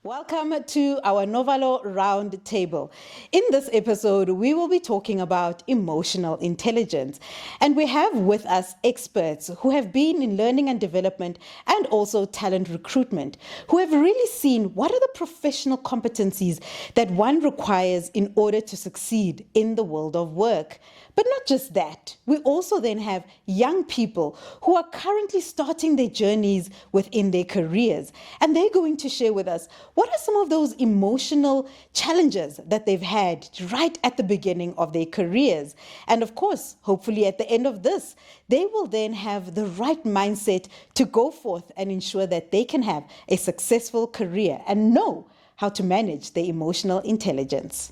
Welcome to our No-Valo Round Table. In this episode, we will be talking about emotional intelligence. And we have with us experts who have been in learning and development and also talent recruitment, who have really seen what are the professional competencies that one requires in order to succeed in the world of work. But not just that, we also then have young people who are currently starting their journeys within their careers. And they're going to share with us what are some of those emotional challenges that they've had right at the beginning of their careers. And of course, hopefully at the end of this, they will then have the right mindset to go forth and ensure that they can have a successful career and know how to manage their emotional intelligence.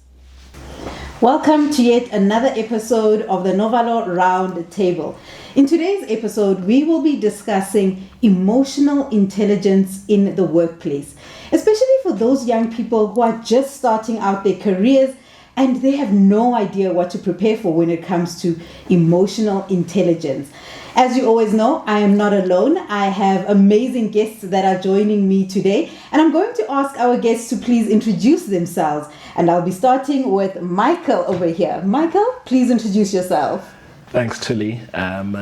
Welcome to yet another episode of the No-Valo Round Table. In today's episode, we will be discussing emotional intelligence in the workplace, especially for those young people who are just starting out their careers and they have no idea what to prepare for when it comes to emotional intelligence. As you always know, I am not alone. I have amazing guests that are joining me today, and I'm going to ask our guests to please introduce themselves. And I'll be starting with Michael over here. Michael, please introduce yourself. Thanks, Tuli.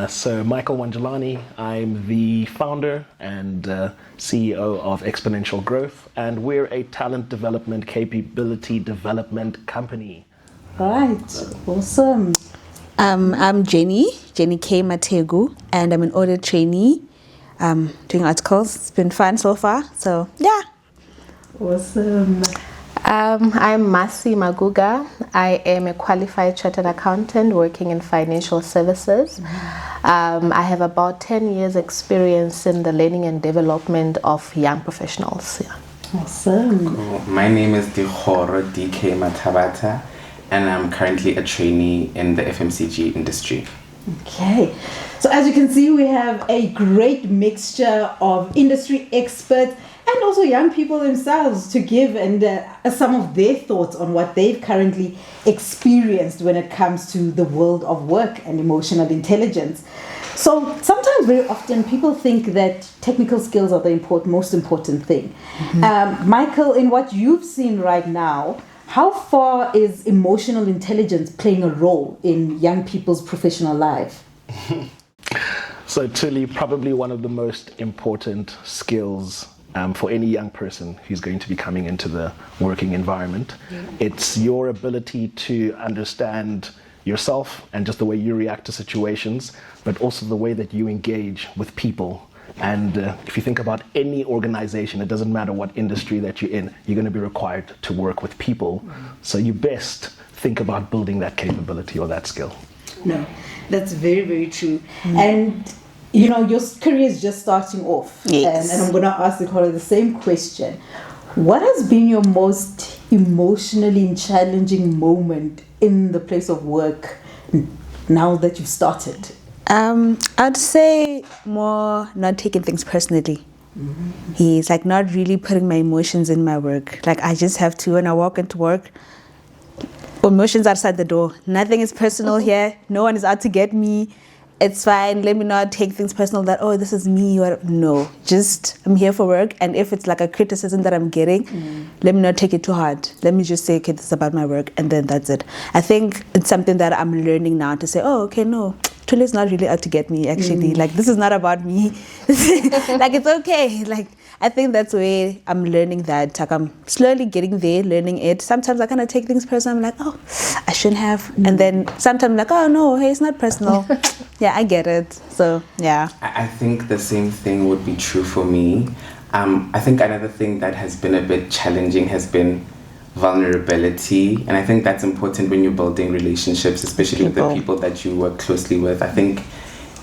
So Michael Wanjalani, I'm the founder and CEO of Exponential Growth, and we're a talent development, capability development company. Right, awesome. I'm Jenny K. Mategu, and I'm an audit trainee doing articles. It's been fun so far, so yeah. Awesome. I'm Masi Maguga. I am a qualified chartered accountant working in financial services. I have about 10 years experience in the learning and development of young professionals. Yeah. Awesome. Cool. My name is Dihoro DK Matabata, and I'm currently a trainee in the FMCG industry. Okay, so as you can see, we have a great mixture of industry experts and also young people themselves to give and some of their thoughts on what they've currently experienced when it comes to the world of work and emotional intelligence. So sometimes, very often, people think that technical skills are the most important thing. Michael, in what you've seen right now, how far is emotional intelligence playing a role in young people's professional life? So Tuli, probably one of the most important skills for any young person who's going to be coming into the working environment. It's your ability to understand yourself and just the way you react to situations, but also the way that you engage with people. And if you think about any organization, it doesn't matter what industry that you're in, you're going to be required to work with people. So you best think about building that capability or that skill. No, that's very, very true. And you know, your career is just starting off. Yes. And I'm going to ask the same question. What has been your most emotionally challenging moment in the place of work now that you've started? I'd say more not taking things personally. He's like not really putting my emotions in my work. Like I just have to, when I walk into work, emotions outside the door. Nothing is personal here. No one is out to get me. It's fine. Let me not take things personal that, oh, this is me. Or no, just I'm here for work. And if it's like a criticism that I'm getting, let me not take it too hard. Let me just say, okay, this is about my work. And then that's it. I think it's something that I'm learning now to say, oh, okay, no, Tuli's not really out to get me, actually. Like, this is not about me. Like, it's okay. Like, I think that's where I'm learning that. Like, I'm slowly getting there, learning it. Sometimes I kind of take things personal. I'm like, oh, I shouldn't have. And then sometimes I'm like, oh, no, hey, it's not personal. Yeah, I get it. So, yeah. I think the same thing would be true for me. I think another thing that has been a bit challenging has been vulnerability, and I think that's important when you're building relationships, especially with the people that you work closely with. I think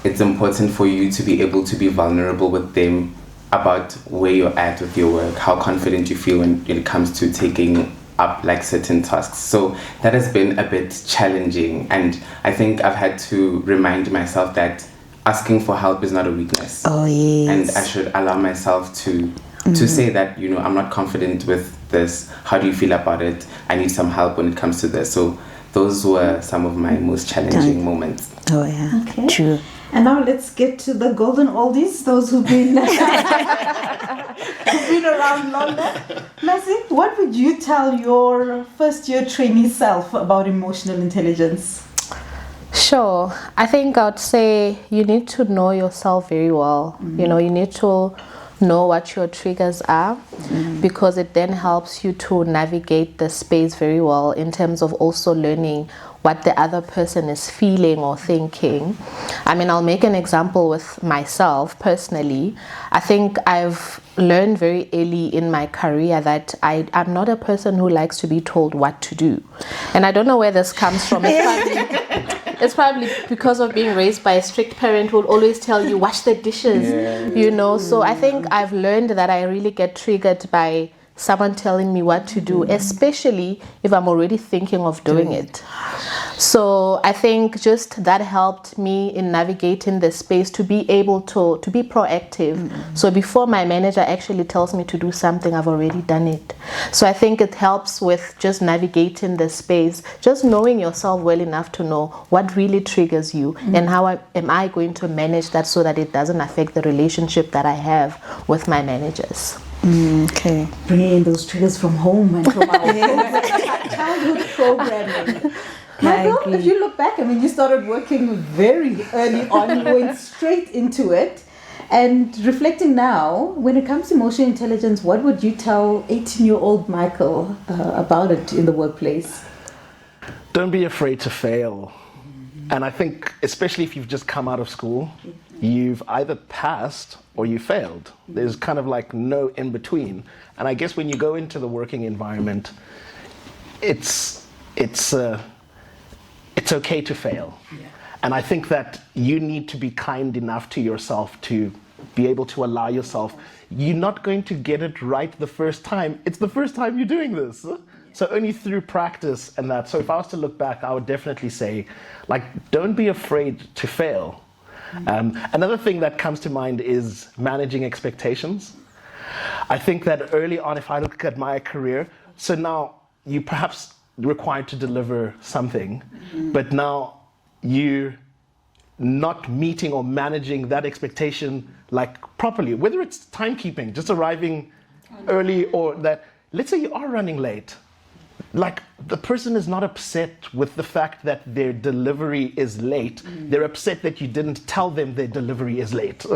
it's important for you to be able to be vulnerable with them about where you're at with your work, how confident you feel when it comes to taking up like certain tasks. So that has been a bit challenging, and I think I've had to remind myself that asking for help is not a weakness. Oh, yes. And I should allow myself to say that, you know, I'm not confident with this. How do you feel about it? I need some help when it comes to this. So those were some of my most challenging moments. Oh, yeah. Okay. True. And now let's get to the golden oldies, those who've been, who've been around longer. Massey, what would you tell your first-year trainee self about emotional intelligence? Sure. I think I would say you need to know yourself very well. You know, you need to know what your triggers are, because it then helps you to navigate the space very well in terms of also learning what the other person is feeling or thinking. I mean, I'll make an example with myself personally. I think I've learned very early in my career that I'm not a person who likes to be told what to do. And I don't know where this comes from. It's probably because of being raised by a strict parent who would always tell you, wash the dishes, you know. So I think I've learned that I really get triggered by someone telling me what to do, especially if I'm already thinking of doing it. So I think just that helped me in navigating the space to be able to be proactive. So before my manager actually tells me to do something, I've already done it. So I think it helps with just navigating the space, just knowing yourself well enough to know what really triggers you and how am I going to manage that so that it doesn't affect the relationship that I have with my managers. Okay. Bringing in those triggers from home and from our childhood programming. Michael, if you look back, I mean, you started working very early on, you went straight into it. And reflecting now, when it comes to emotional intelligence, what would you tell 18-year-old Michael about it in the workplace? Don't be afraid to fail. And I think, especially if you've just come out of school, you've either passed or you failed. There's kind of like no in between. And I guess when you go into the working environment, it's okay to fail. Yeah. And I think that you need to be kind enough to yourself to be able to allow yourself, you're not going to get it right the first time. It's the first time you're doing this. So only through practice and that. So if I was to look back, I would definitely say, like, don't be afraid to fail. Another thing that comes to mind is managing expectations. I think that early on, if I look at my career, so now you perhaps required to deliver something, but now you're not meeting or managing that expectation like properly, whether it's timekeeping, just arriving early, or that, let's say you are running late. Like, the person is not upset with the fact that their delivery is late. They're upset that you didn't tell them their delivery is late.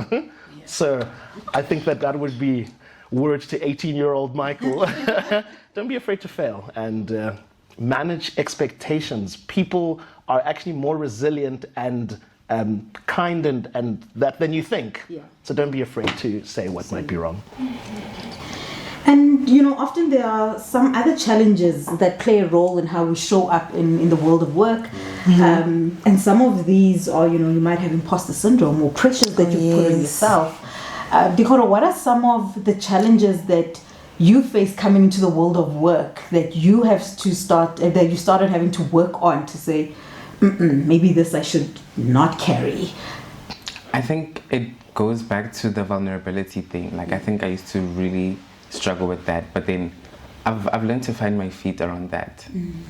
So I think that would be words to 18-year-old Michael. Don't be afraid to fail and manage expectations. People are actually more resilient and kind and that than you think. So don't be afraid to say what might be wrong. And, you know, often there are some other challenges that play a role in how we show up in the world of work. And some of these are, you know, you might have imposter syndrome or pressures that you put on yourself. Dikoro, what are some of the challenges that you face coming into the world of work that you have to that you started having to work on to say, maybe this I should not carry? I think it goes back to the vulnerability thing. Like, I think I used to really struggle with that, but then I've learned to find my feet around that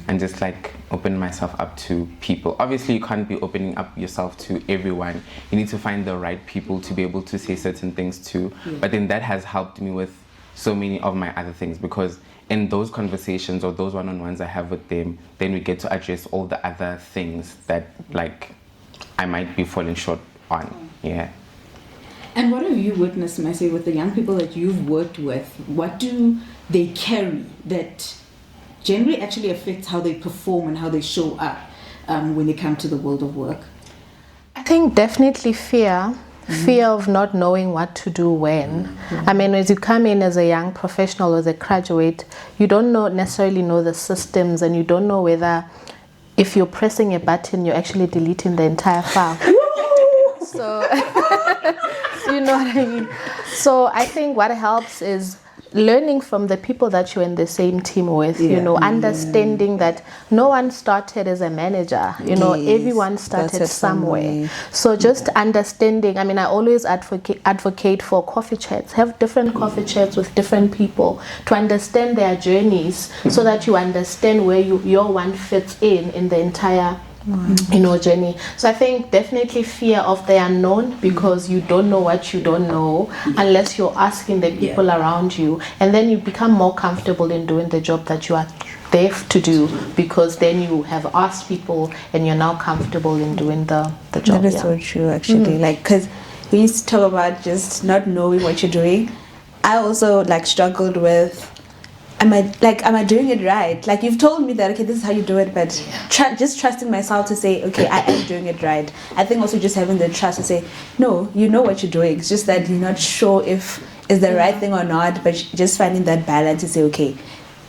and just like open myself up to people. Obviously, you can't be opening up yourself to everyone. You need to find the right people to be able to say certain things to. But then that has helped me with so many of my other things, because in those conversations or those one-on-ones I have with them, then we get to address all the other things that like I might be falling short on. Yeah. And what have you witnessed, Massey, with the young people that you've worked with? What do they carry that generally actually affects how they perform and how they show up when they come to the world of work? I think definitely fear of not knowing what to do when. I mean, as you come in as a young professional, as a graduate, you don't necessarily know the systems, and you don't know whether if you're pressing a button, you're actually deleting the entire file. So, you know what I mean? So I think what helps is learning from the people that you're in the same team with, you know, understanding that no one started as a manager, you know, everyone started somewhere. So just understanding, I mean, I always advocate for coffee chats, have different coffee chats with different people to understand their journeys so that you understand where your one fits in the entire journey. So I think definitely fear of the unknown, because you don't know what you don't know unless you're asking the people around you, and then you become more comfortable in doing the job that you are there to do, because then you have asked people and you're now comfortable in doing the job. That is so true, actually. Like, because we used to talk about just not knowing what you're doing. I also like struggled with, am I doing it right? Like, you've told me that, okay, this is how you do it, but just trusting myself to say, okay, I am doing it right. I think also just having the trust to say, no, you know what you're doing. It's just that you're not sure if it's the right thing or not, but just finding that balance to say, okay,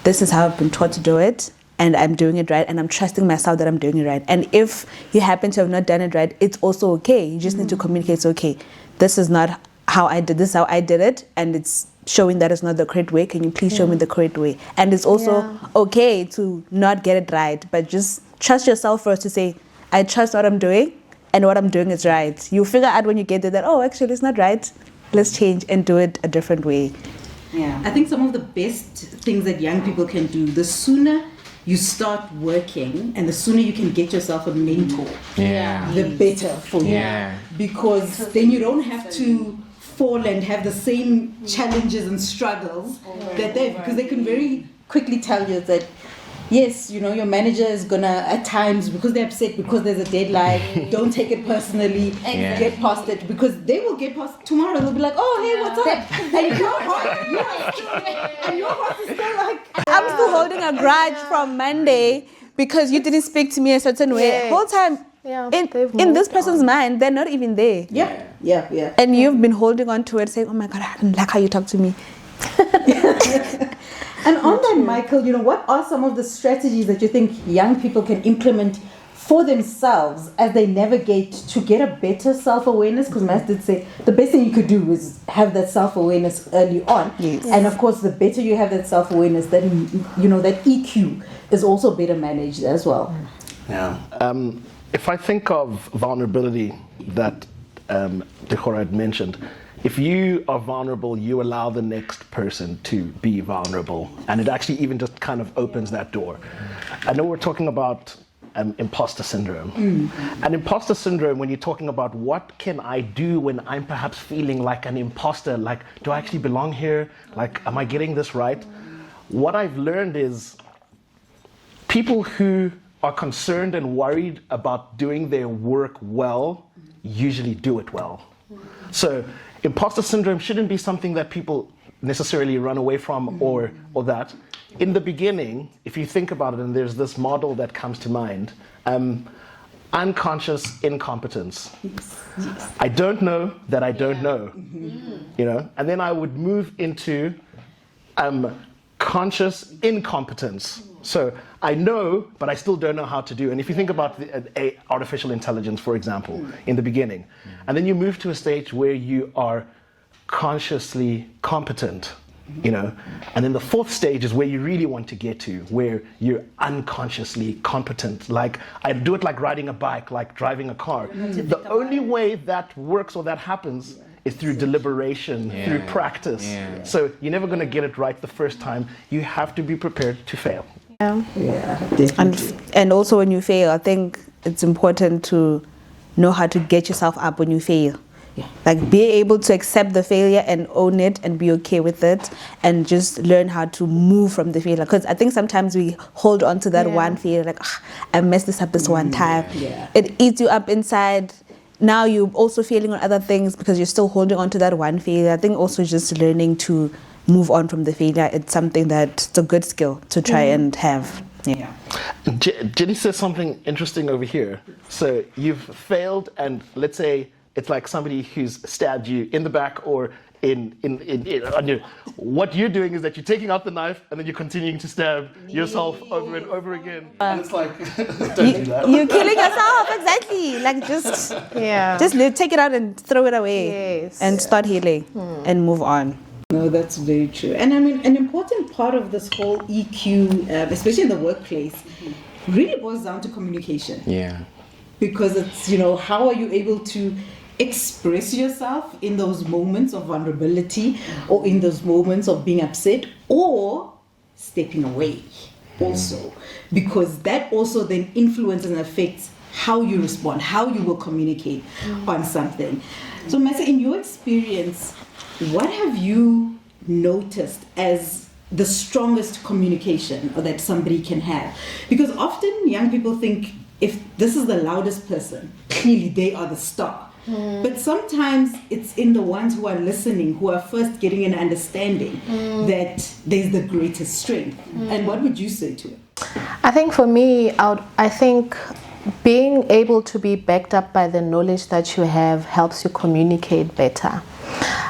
this is how I've been taught to do it, and I'm doing it right, and I'm trusting myself that I'm doing it right. And if you happen to have not done it right, it's also okay. You just need to communicate, it's okay, this is not how I did this, how I did it, and it's showing that it's not the correct way. Can you please show me the correct way? And it's also okay to not get it right, but just trust yourself first to say, I trust what I'm doing, and what I'm doing is right. You figure out when you get there that, oh, actually it's not right, let's change and do it a different way. Yeah, I think some of the best things that young people can do, the sooner you start working and the sooner you can get yourself a mentor, the better for you. Because then you don't have to fall and have the same challenges and struggles that they have, because they can very quickly tell you that, yes, your manager is gonna at times, because they're upset because there's a deadline, don't take it personally, get past it, because they will get past tomorrow. They'll be like, oh, hey, what's up? And your heart is still like, I'm still holding a grudge from Monday because you didn't speak to me a certain way. Whole time, in this person's mind, they're not even there. Yeah. And you've been holding on to it, saying, oh my God, I don't like how you talk to me. And on that, Michael, what are some of the strategies that you think young people can implement for themselves as they navigate to get a better self-awareness? Because Matt did say the best thing you could do is have that self-awareness early on. Yes. And of course, the better you have that self-awareness, then, that EQ is also better managed as well. Yeah. If I think of vulnerability that Deborah had mentioned, if you are vulnerable, you allow the next person to be vulnerable. And it actually even just kind of opens that door. I know we're talking about imposter syndrome. And imposter syndrome, when you're talking about what can I do when I'm perhaps feeling like an imposter, like, do I actually belong here? Like, am I getting this right? What I've learned is people who are concerned and worried about doing their work well usually do it well. So imposter syndrome shouldn't be something that people necessarily run away from or that. In the beginning, if you think about it, and there's this model that comes to mind, unconscious incompetence. Yes. I don't know that I don't know, and then I would move into conscious incompetence. So I know, but I still don't know how to do. And if you think about artificial intelligence, for example, in the beginning, and then you move to a stage where you are consciously competent, and then the fourth stage is where you really want to get to, where you're unconsciously competent. Like, I do it like riding a bike, like driving a car. The only way that works or that happens is through deliberation, through practice. So you're never going to get it right the first time. You have to be prepared to fail. And also when you fail, I think it's important to know how to get yourself up when you fail. Like, be able to accept the failure and own it and be okay with it, and just learn how to move from the failure. Because I think sometimes we hold on to that one failure, like, I messed this up this one time. It eats you up inside. Now you're also failing on other things because you're still holding on to that one failure. I think also just learning to move on from the failure, it's something that's a good skill to try and have. Jenny says something interesting over here. So you've failed, and let's say it's like somebody who's stabbed you in the back or in on you. What you're doing is that you're taking out the knife and then you're continuing to stab yourself over and over again. And it's like, don't do that. You're killing yourself, exactly. Like, just take it out and throw it away and start healing and move on. No, that's very true. And I mean, an important part of this whole EQ, especially in the workplace, really boils down to communication. Because it's, how are you able to express yourself in those moments of vulnerability or in those moments of being upset or stepping away also, because that also then influences and affects how you respond, how you will communicate on something. So Mercy, in your experience, what have you noticed as the strongest communication or that somebody can have? Because often young people think if this is the loudest person, clearly they are the star. But sometimes it's in the ones who are listening, who are first getting an understanding that there's the greatest strength. And what would you say to it? I think for me, I think being able to be backed up by the knowledge that you have helps you communicate better.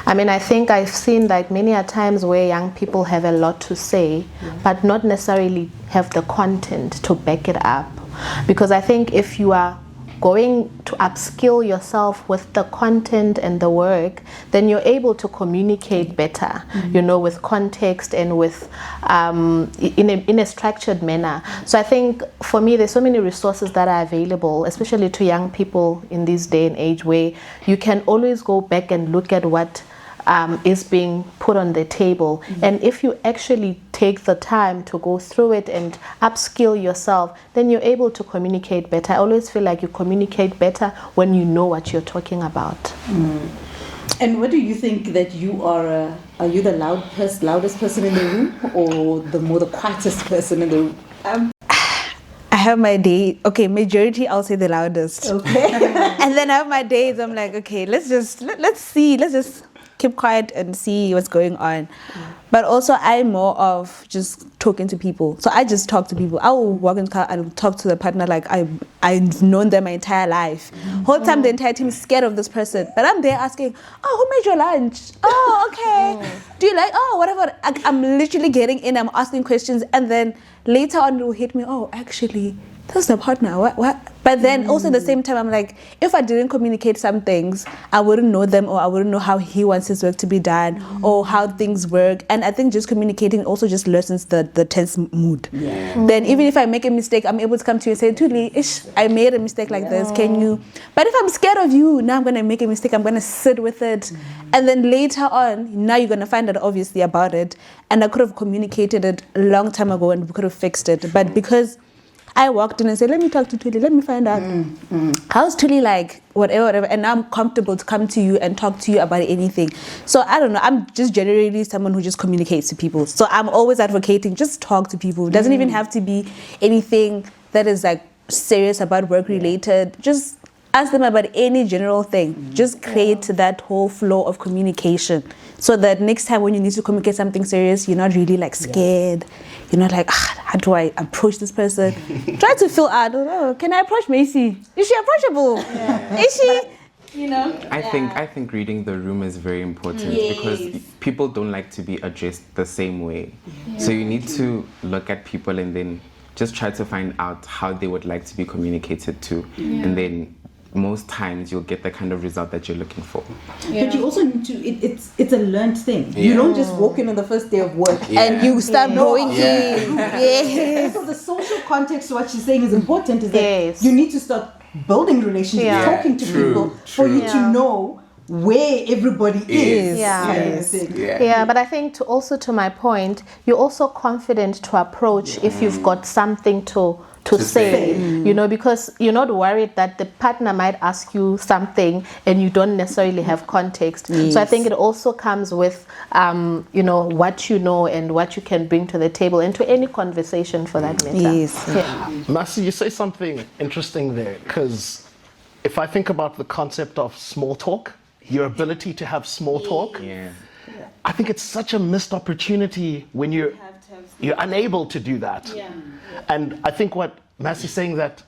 I mean, I think I've seen like many a times where young people have a lot to say, but not necessarily have the content to back it up. Because I think if you are going to upskill yourself with the content and the work, then you're able to communicate better, you know, with context and with in a structured manner. So I think for me, there's so many resources that are available, especially to young people in this day and age, where you can always go back and look at what is being put on the table. And if you actually take the time to go through it and upskill yourself, then you're able to communicate better. I always feel like you communicate better when you know what you're talking about. And what do you think that you are you the loudest person in the room, or the quietest person in the room? I have my day. Okay, majority I'll say the loudest. Okay. And then I have my days. I'm like, okay, let's just keep quiet and see what's going on. But also I'm more of just talking to people. So I just talk to people. I will walk in the car and talk to the partner like I've known them my entire life. Whole time the entire team is scared of this person. But I'm there asking, oh, who made your lunch? Oh, okay. Do you like, oh, whatever. I'm literally getting in, I'm asking questions, and then later on it will hit me, oh, actually, that's the partner. What? But then also at the same time, I'm like, if I didn't communicate some things, I wouldn't know them, or I wouldn't know how he wants his work to be done, or how things work. And I think just communicating also just lessens the tense mood. Then even if I make a mistake, I'm able to come to you and say, Tuli, I made a mistake like this. Can you? But if I'm scared of you, now I'm going to make a mistake. I'm going to sit with it. And then later on, now you're going to find out obviously about it. And I could have communicated it a long time ago and we could have fixed it. But because I walked in and said, let me talk to Tuli, let me find out. How's Tuli like? Whatever. And now I'm comfortable to come to you and talk to you about anything. So I don't know, I'm just generally someone who just communicates to people. So I'm always advocating, just talk to people. It doesn't even have to be anything that is like serious about work related. Just ask them about any general thing. Just create that whole flow of communication. So that next time when you need to communicate something serious, you're not really like scared. You're not like, how do I approach this person? Try to feel out, can I approach Macy? Is she approachable? Is she, you know? I think reading the room is very important because people don't like to be addressed the same way. So you need to look at people and then just try to find out how they would like to be communicated to. And then most times you'll get the kind of result that you're looking for. But you also need to, it's a learned thing. You don't just walk in on the first day of work and you start going in. So the social context to what she's saying is important, is that you need to start building relationships, talking to people for you to know where everybody is. But I think to my point, you're also confident to approach if you've got something to say, you know, because you're not worried that the partner might ask you something and you don't necessarily have context. So I think it also comes with, you know, what you know and what you can bring to the table and to any conversation for that matter. Mercy, you say something interesting there, because if I think about the concept of small talk, your ability to have small talk, I think it's such a missed opportunity when you're unable to do that. And I think what Mercy's saying, that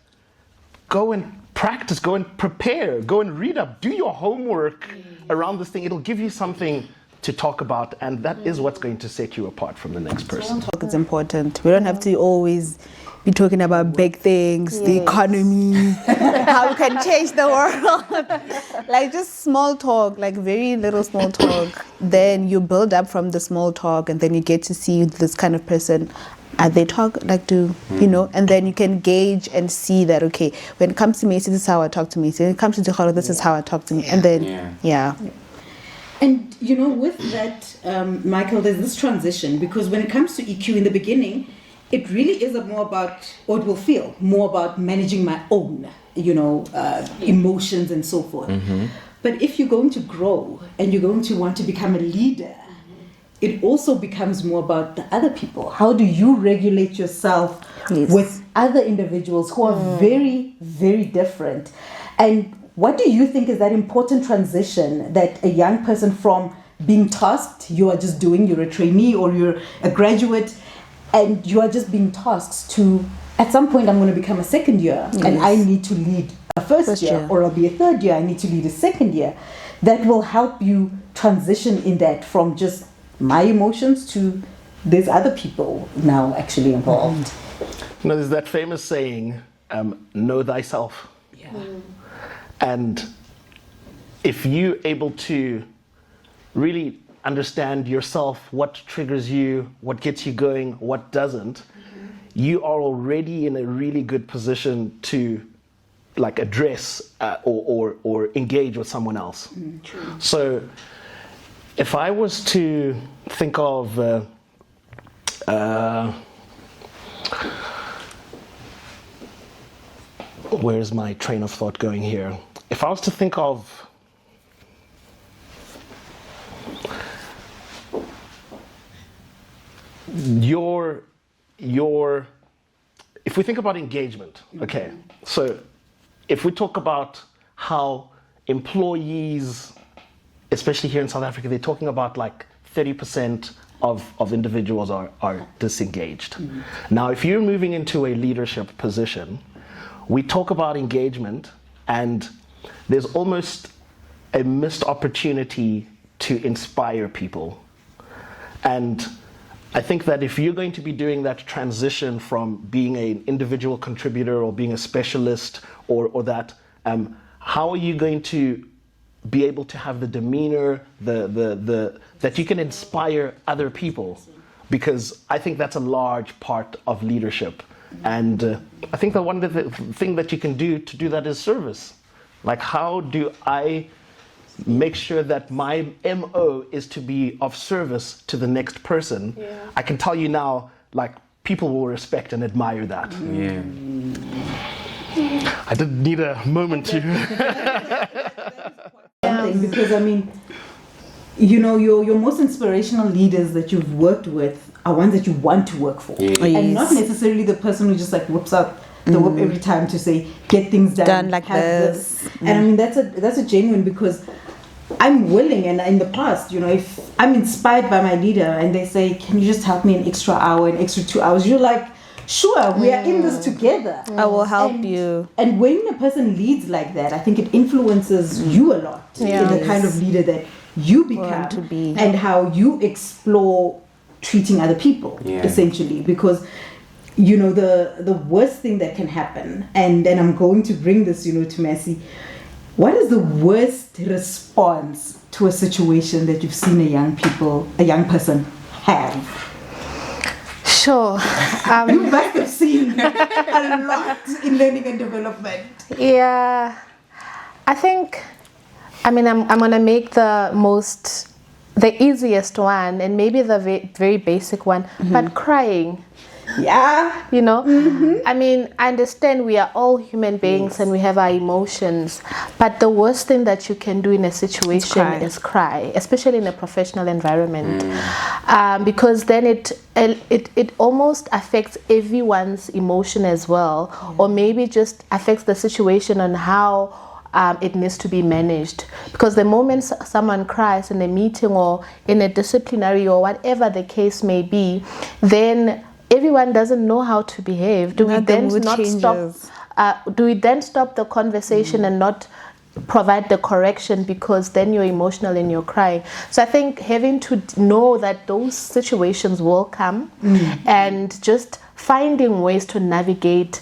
go and practice, go and prepare, go and read up, do your homework around this thing. It'll give you something to talk about, and that is what's going to set you apart from the next person. Talk is important. We don't have to always be talking about big things, the economy, how we can change the world. Like just small talk, like very little small talk. Then you build up from the small talk, and then you get to see this kind of person. They talk like you know, and then you can gauge and see that, okay, when it comes to Macy, this is how I talk to Macy. When it comes to Jehoro, this is how I talk to me. And then, And, you know, with that, Michael, there's this transition, because when it comes to EQ in the beginning, it really is more about, or it will feel more about managing my own emotions and so forth. But if you're going to grow and you're going to want to become a leader, it also becomes more about the other people. How do you regulate yourself with other individuals who are very, very different? And what do you think is that important transition that a young person, from being tasked, you are just doing, you're a trainee or you're a graduate, and you are just being tasked to, at some point I'm going to become a second year and I need to lead a first year, or I'll be a third year, I need to lead a second year. That will help you transition in that from just my emotions to there's other people now actually involved. There's that famous saying, know thyself. Yeah. And if you're able to really understand yourself, what triggers you, what gets you going, what doesn't, you are already in a really good position to address or engage with someone else. True. So if I was to think of where's my train of thought going here? If I was to think of if we think about engagement, okay, so if we talk about how employees, especially here in South Africa, they're talking about 30% of individuals are disengaged. Now, if you're moving into a leadership position, we talk about engagement, and there's almost a missed opportunity to inspire people. And I think that if you're going to be doing that transition from being an individual contributor or being a specialist or that, how are you going to be able to have the demeanor, that you can inspire other people? Because I think that's a large part of leadership. And I think that one of the things that you can do to do that is service. How do I make sure that my MO is to be of service to the next person? I can tell you now, people will respect and admire that. I didn't need a moment to... Because your most inspirational leaders that you've worked with are ones that you want to work for, and not necessarily the person who just whips out the whip every time to say get things done like this. And that's a genuine, because I'm willing, and in the past, if I'm inspired by my leader and they say, can you just help me an extra hour, an extra 2 hours, you're like, sure, we are in this together. I will help you. And when a person leads like that, I think it influences you a lot in the kind of leader that you become to be, and how you explore treating other people, essentially. Because the worst thing that can happen, and I'm going to bring this to Mercy, what is the worst response to a situation that you've seen a young person have? Sure. You must have seen a lot in learning and development. Yeah. I think, I'm going to make the easiest one, and maybe the very basic one, but crying. Yeah. I understand we are all human beings and we have our emotions, but the worst thing that you can do in a situation is cry, especially in a professional environment, because then it almost affects everyone's emotion as well, or maybe just affects the situation on how it needs to be managed. Because the moment someone cries in a meeting or in a disciplinary or whatever the case may be, then everyone doesn't know how to behave. Do we then stop the conversation and not provide the correction, because then you're emotional and you're crying? So I think having to know that those situations will come, and just finding ways to navigate.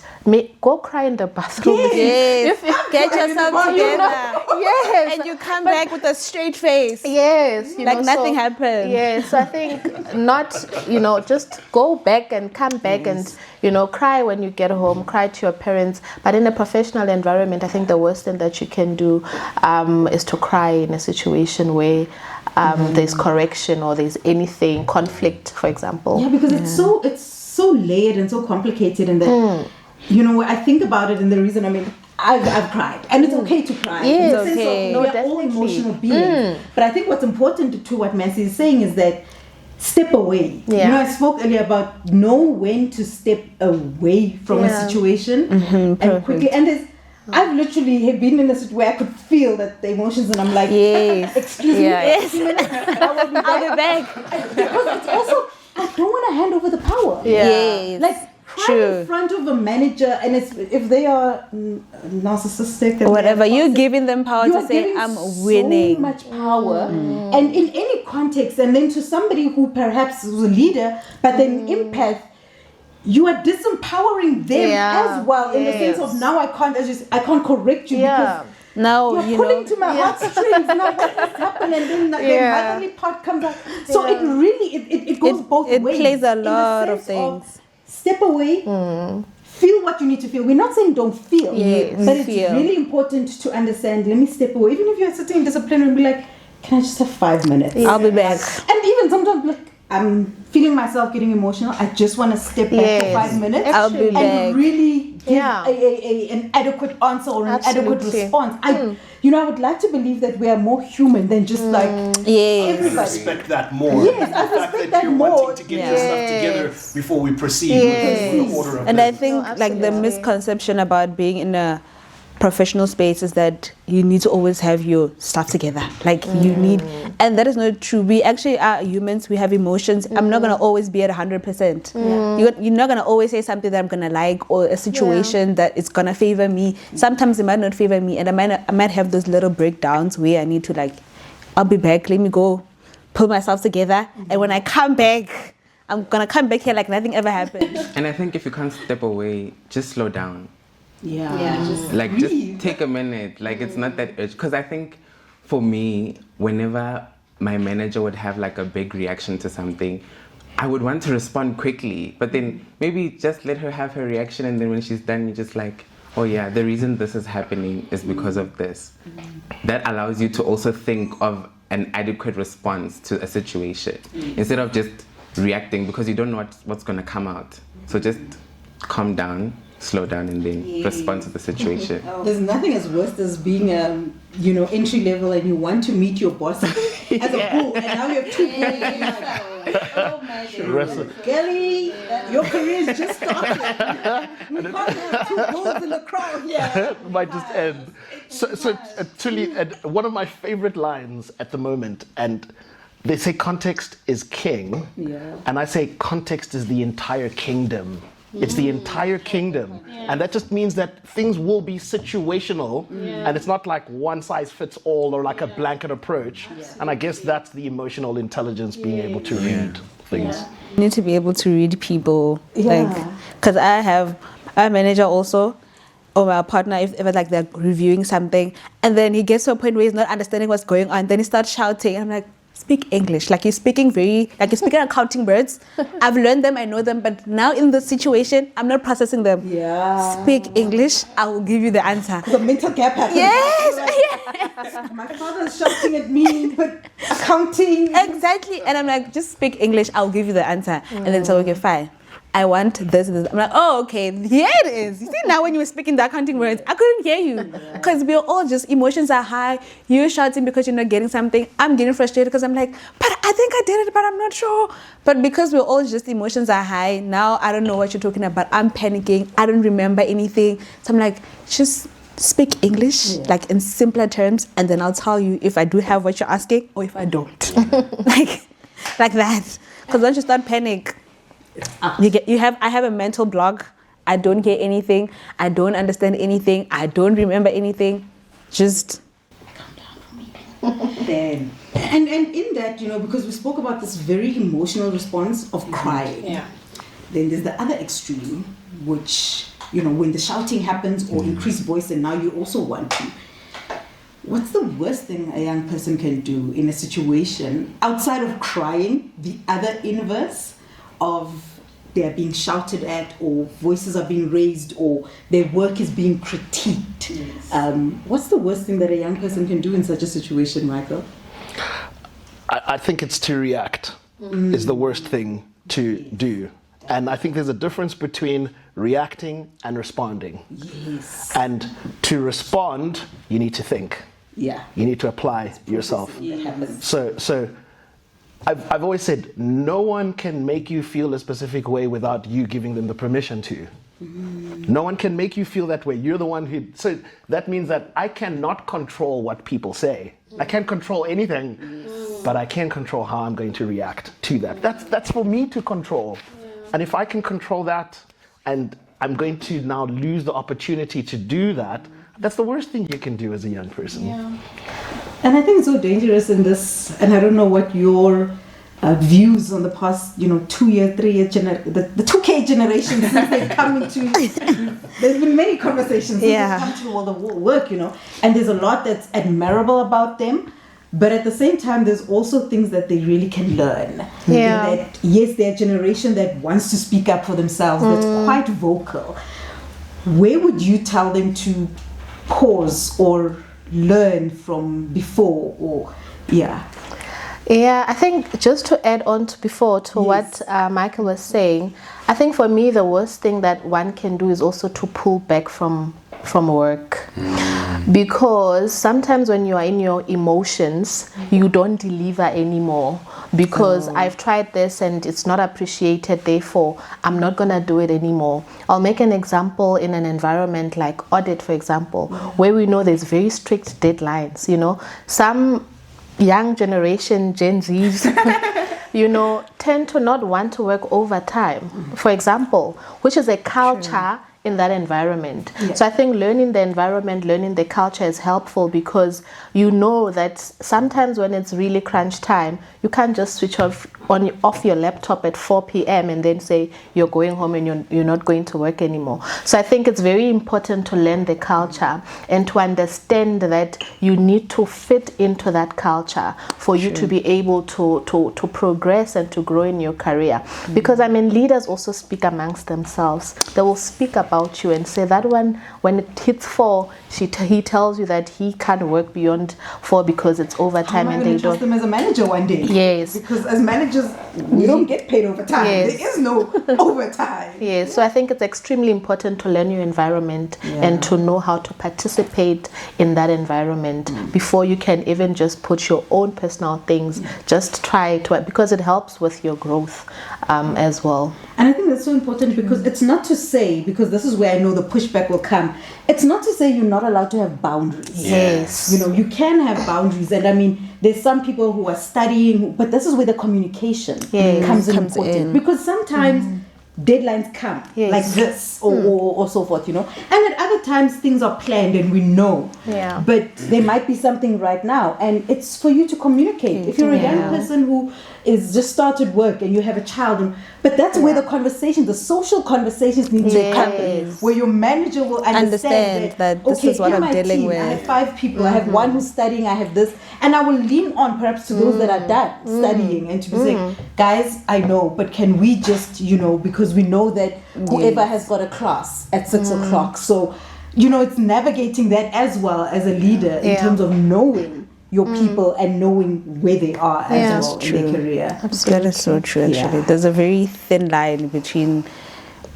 Go cry in the bathroom. Yes. Get yourself together. Yes. And you come back with a straight face. Yes. Nothing happened. Yes. So I think not, just go back and come back and, cry when you get home, cry to your parents. But in a professional environment, I think the worst thing that you can do is to cry in a situation where there's correction or there's anything, conflict, for example. Yeah, because it's so layered and so complicated, and that I think about it, and the reason I've cried, and it's okay to cry. Yes, in the sense okay. of No, we are all definitely. emotional beings. But I think what's important to what Massey is saying is that step away. Yeah. You know, I spoke earlier about know when to step away from a situation and quickly. And I've literally been in a situation where I could feel that the emotions, and I'm like, Yes. excuse me, Yes. I'll be back. Because it's also, I don't want to hand over the power. Yes. Like cry in front of a manager, and if they are narcissistic and Whatever, they're you're toxic, giving them power you to are say, giving I'm so winning. much power, and in any context, and then to somebody who perhaps was a leader, but then empath, you are disempowering them Yeah. as well, in the sense of now I can't correct you because Now, you're you pulling know, to my heartstrings. Now what has happened, and then the motherly part comes out. So it really it goes both it ways. plays a in the lot of sense things. Step away. Feel what you need to feel. We're not saying don't feel, Yes. but it's Feel. really important to understand. Let me step away. Even if you're sitting in discipline and be like, can I just have 5 minutes? I'll be back. And even sometimes, like, I'm feeling myself getting emotional. I just want to step back for 5 minutes I'll be and back. really give Yeah. an adequate answer or an adequate Absolutely. response. I would like to believe that we are more human than just like Yes. everybody. Respect that more. Yes, I the fact respect that that you're more. wanting to get your stuff together before we proceed with the order of And I business. think like the misconception about being in a professional space is that you need to always have your stuff together. Like you need, and that is not true. We actually are humans. We have emotions. I'm not gonna always be at 100%. You're not gonna always say something that I'm gonna like, or a situation that is gonna favor me. Sometimes it might not favor me, and I might have those little breakdowns where I need to like, I'll be back. Let me go pull myself together, and when I come back, I'm gonna come back here like nothing ever happened. And I think if you can't step away, just slow down. Yeah. Just take a minute. Like it's not that urgent. Because I think for me, whenever my manager would have like a big reaction to something, I would want to respond quickly. But then maybe just let her have her reaction, and then when she's done, you're just like, oh yeah, the reason this is happening is because of this. That allows you to also think of an adequate response to a situation instead of just reacting, because you don't know what's going to come out. So just calm down, slow down, and then respond to the situation. There's nothing as worse as being entry level, and you want to meet your boss as a bull, and now you have 2 bulls. Oh my God. Kelly, your career is just started. You can't have 2 bulls in a crowd here. Might just end. So Tuli, one of my favorite lines at the moment, and they say context is king, and I say context is the entire kingdom. It's the entire kingdom. And that just means that things will be situational, and it's not like one size fits all or like a blanket approach. And I guess that's the emotional intelligence, being able to read things. You need to be able to read people, Yeah. like, because I have a manager also, or my partner, if ever like they're reviewing something, and then he gets to a point where he's not understanding what's going on, then he starts shouting. I'm like, speak English. Like you're speaking accounting words. I've learned them, I know them, but now in this situation, I'm not processing them. Yeah. Speak English, I will give you the answer. The mental gap happens. Yes. My father's shouting at me with accounting. Exactly. And I'm like, just speak English, I'll give you the answer. And then so, okay, fine. I want this and this. I'm like, oh, okay, here it is. You see, now when you were speaking the accounting words, I couldn't hear you. Because we're all just, emotions are high. You're shouting because you're not getting something. I'm getting frustrated because I'm like, but I think I did it, but I'm not sure. But because we're all just, emotions are high, now I don't know what you're talking about. I'm panicking. I don't remember anything. So I'm like, just speak English, like in simpler terms, and then I'll tell you if I do have what you're asking or if I don't. like that. Because once you start panic, I have a mental block. I don't get anything. I don't understand anything. I don't remember anything. Just calm down for me. Then and in that, because we spoke about this very emotional response of crying. Then there's the other extreme, which when the shouting happens or increased voice, and now you also want to. What's the worst thing a young person can do in a situation outside of crying? The other inverse of they're being shouted at, or voices are being raised, or their work is being critiqued. What's the worst thing that a young person can do in such a situation, Michael? I think it's to react is the worst thing to do. And I think there's a difference between reacting and responding. Yes. And to respond, you need to think. Yeah. You need to apply yourself. It happens. So I've always said, no one can make you feel a specific way without you giving them the permission to. No one can make you feel that way. You're the one who. So that means that I cannot control what people say. I can't control anything, but I can control how I'm going to react to that. That's for me to control. And if I can control that, and I'm going to now lose the opportunity to do that, that's the worst thing you can do as a young person. Yeah. And I think it's so dangerous in this, and I don't know what your views on the past, 2 year, 3 year, the 2K generation since they've come into, there's been many conversations since they've come to all the work, and there's a lot that's admirable about them, but at the same time, there's also things that they really can learn. Yeah. That, yes, they're a generation that wants to speak up for themselves, that's quite vocal. Where would you tell them to pause or learn from before, or Yeah, I think just to add on to before to what Michael was saying, I think for me the worst thing that one can do is also to pull back from work, because sometimes when you are in your emotions, you don't deliver anymore, because I've tried this and it's not appreciated, therefore I'm not gonna do it anymore. I'll make an example in an environment like audit, for example, where we know there's very strict deadlines. Some young generation, Gen Zs, tend to not want to work overtime, for example, which is a culture in that environment. Yeah. So I think learning the environment, learning the culture is helpful, because you know that sometimes when it's really crunch time, you can't just switch off your laptop at 4 p.m. and then say you're going home and you're not going to work anymore. So I think it's very important to learn the culture and to understand that you need to fit into that culture for you to be able to progress and to grow in your career. Because leaders also speak amongst themselves. They will speak about you and say that one, when it hits 4, he tells you that he can't work beyond 4 because it's overtime. How am I and going they to trust don't. them as a manager one day? Yes. Because as managers, we don't get paid overtime. Yes. There is no overtime. Yes. So I think it's extremely important to learn your environment and to know how to participate in that environment before you can even just put your own personal things. Just try to, because it helps with your growth as well. And I think that's so important, because it's not to say, because this is where I know the pushback will come, it's not to say you're not allowed to have boundaries. Yes. You can have boundaries. And there's some people who are studying, but this is where the communication comes in important. Because sometimes deadlines come like this or so forth, and at other times things are planned and we know, but there might be something right now, and it's for you to communicate. If you're a young person who is just started work and you have a child, but that's where the social conversations need to happen, where your manager will understand that this is what I'm dealing with. I have 5 people, I have one who's studying, I have this, and I will lean on perhaps to those that are done studying, and to be saying, guys, I know, but can we just, because we know that whoever has got a class at 6 o'clock, so it's navigating that as well as a leader in terms of knowing your people and knowing where they are as well in their career. That is so true, actually. There's a very thin line between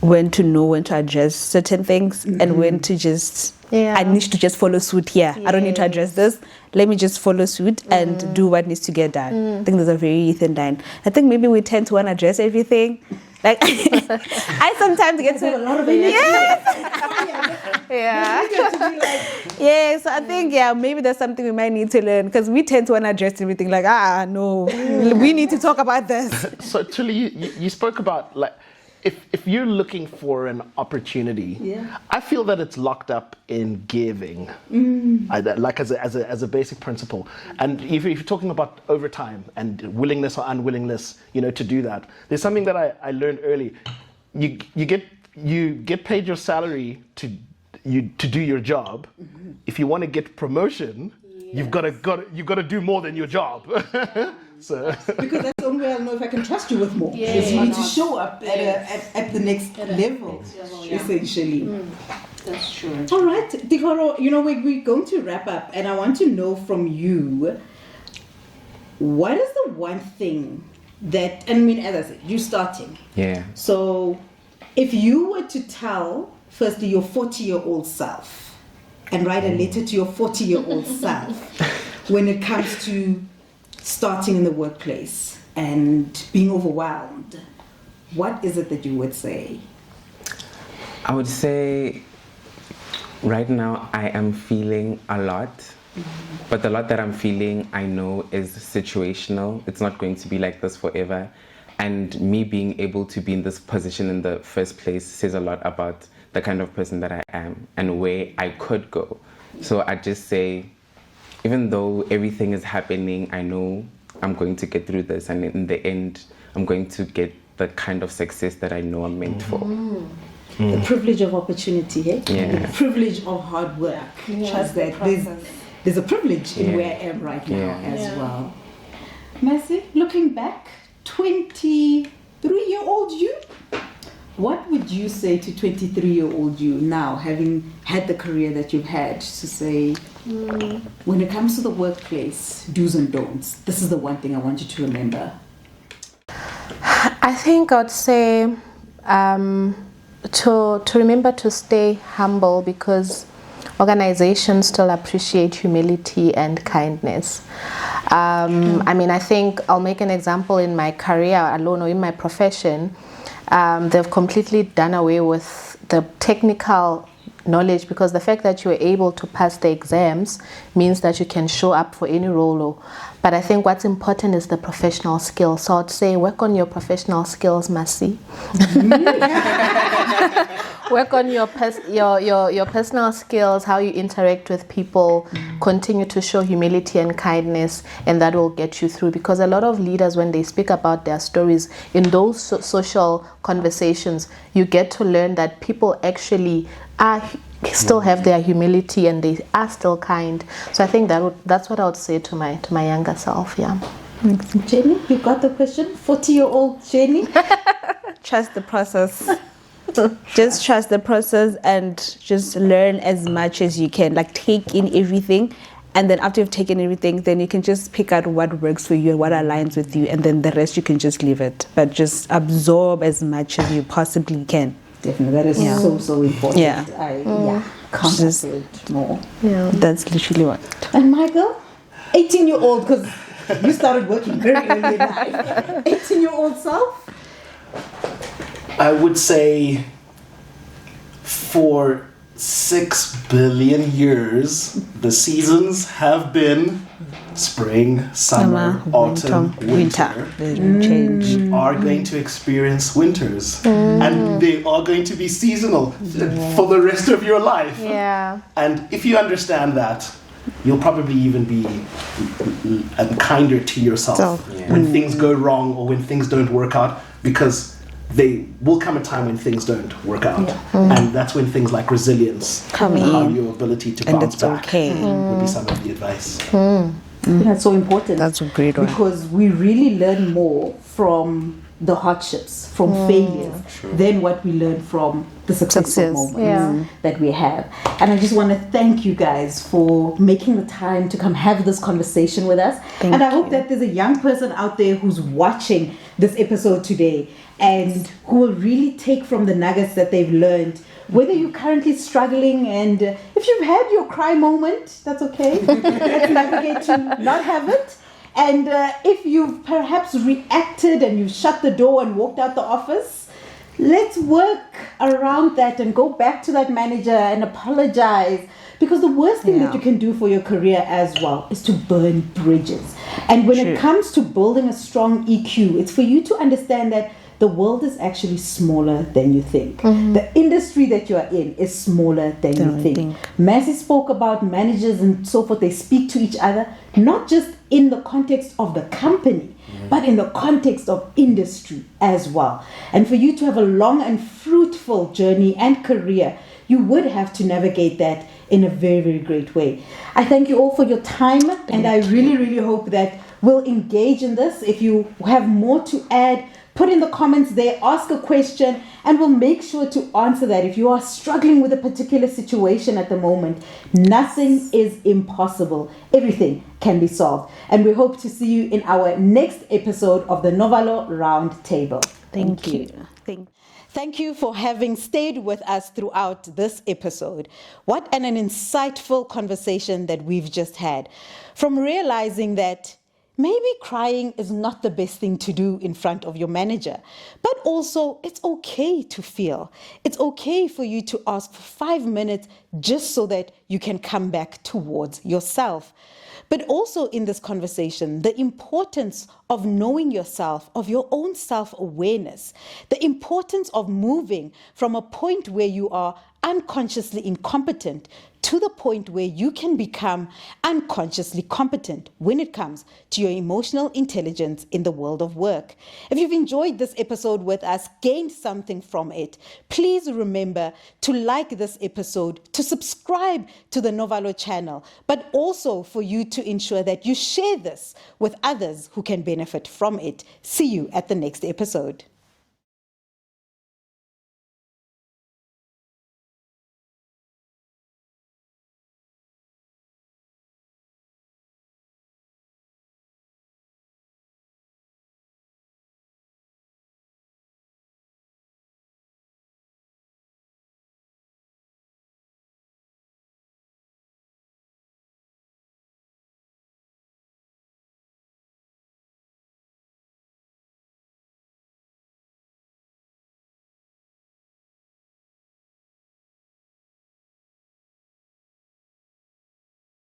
when to know when to address certain things and when to just I need to just follow suit here. I don't need to address this. Let me just follow suit and do what needs to get done. I think there's a very thin line. I think maybe we tend to want to address everything. Like I sometimes get to a lot of energy. So I think maybe that's something we might need to learn, because we tend to want to address everything like no, we need to talk about this. So Tuli, you spoke about if you're looking for an opportunity, I feel that it's locked up in giving, as a basic principle. And if you're talking about overtime and willingness or unwillingness, to do that, there's something that I learned early. You get paid your salary to do your job. If you want to get promotion, you've got to do more than your job. So. Because that's the only way I'll know if I can trust you with more. Is you need to show up at the next level, essentially. That's true. All right, Dikoro, we're going to wrap up, and I want to know from you, what is the one thing that, I mean, as I said, you're starting. Yeah. So if you were to tell, firstly, your 40-year-old self and write a letter to your 40-year-old self when it comes to starting in the workplace and being overwhelmed, what is it that you would say? I would say right now I am feeling a lot, but the lot that I'm feeling I know is situational. It's not going to be like this forever. And me being able to be in this position in the first place says a lot about the kind of person that I am and where I could go. So I just say, even though everything is happening, I know I'm going to get through this, and in the end, I'm going to get the kind of success that I know I'm meant for. The privilege of opportunity, eh? Yeah. The privilege of hard work. Trust that there's a privilege in where I am right now as well. Mercy, looking back, 23-year-old you, what would you say to 23-year-old you now, having had the career that you've had, to say, when it comes to the workplace, do's and don'ts, this is the one thing I want you to remember? I think I'd say to remember to stay humble, because organizations still appreciate humility and kindness. I mean, I think I'll make an example in my career alone or in my profession. They've completely done away with the technical knowledge, because the fact that you're able to pass the exams means that you can show up for any role. But I think what's important is the professional skills. So I'd say work on your professional skills, Mercy. Work on your personal skills, how you interact with people. Continue to show humility and kindness, and that will get you through. Because a lot of leaders, when they speak about their stories in those social conversations, you get to learn that people actually still have their humility and they are still kind. So I think that's what I would say to my younger self. Yeah. Jenny, you got the question? 40-year-old Jenny? Trust the process. Just trust the process and just learn as much as you can. Like, take in everything, and then after you've taken everything, then you can just pick out what works for you and what aligns with you, and then the rest you can just leave it. But just absorb as much as you possibly can. Definitely, that is so important. Yeah. Can't Just- say it more. Yeah. That's literally what. And Michael, 18-year-old, because you started working very early in life. 18-year-old self? I would say for 6 billion years, the seasons have been spring, summer, autumn, winter. Change. Are going to experience winters, and they are going to be seasonal for the rest of your life. Yeah. And if you understand that, you'll probably even be kinder to yourself when things go wrong or when things don't work out, because they will come a time when things don't work out, and that's when things like resilience Come and how in. your ability to And bounce it's back okay. would be some of the advice. That's so important. That's a great one. Because we really learn more from the hardships, from failures, than what we learn from the successful Success. moments that we have. And I just want to thank you guys for making the time to come have this conversation with us. And I hope that there's a young person out there who's watching this episode today and who will really take from the nuggets that they've learned. Whether you're currently struggling, and if you've had your cry moment, that's okay. Let's navigate to not have it. And if you've perhaps reacted and you've shut the door and walked out the office, let's work around that and go back to that manager and apologize. Because the worst thing that you can do for your career as well is to burn bridges. And when it comes to building a strong EQ, it's for you to understand that the world is actually smaller than you think. The industry that you are in is smaller than you think. Massey spoke about managers and so forth. They speak to each other, not just in the context of the company, but in the context of industry as well. And for you to have a long and fruitful journey and career, you would have to navigate that in a very, very great way. I thank you all for your time, and I really, really hope that we'll engage in this. If you have more to add, put in the comments there, ask a question, and we'll make sure to answer that. If you are struggling with a particular situation at the moment, nothing is impossible. Everything can be solved. And we hope to see you in our next episode of the No-Valo Round Table. Thank you. Thank you for having stayed with us throughout this episode. What an insightful conversation that we've just had. From realizing that maybe crying is not the best thing to do in front of your manager, but also it's okay to feel. It's okay for you to ask for 5 minutes just so that you can come back towards yourself. But also in this conversation, the importance of knowing yourself, of your own self-awareness, the importance of moving from a point where you are unconsciously incompetent to the point where you can become unconsciously competent when it comes to your emotional intelligence in the world of work. If you've enjoyed this episode with us, gained something from it, please remember to like this episode, to subscribe to the No-Valo channel, but also for you to ensure that you share this with others who can benefit from it. See you at the next episode.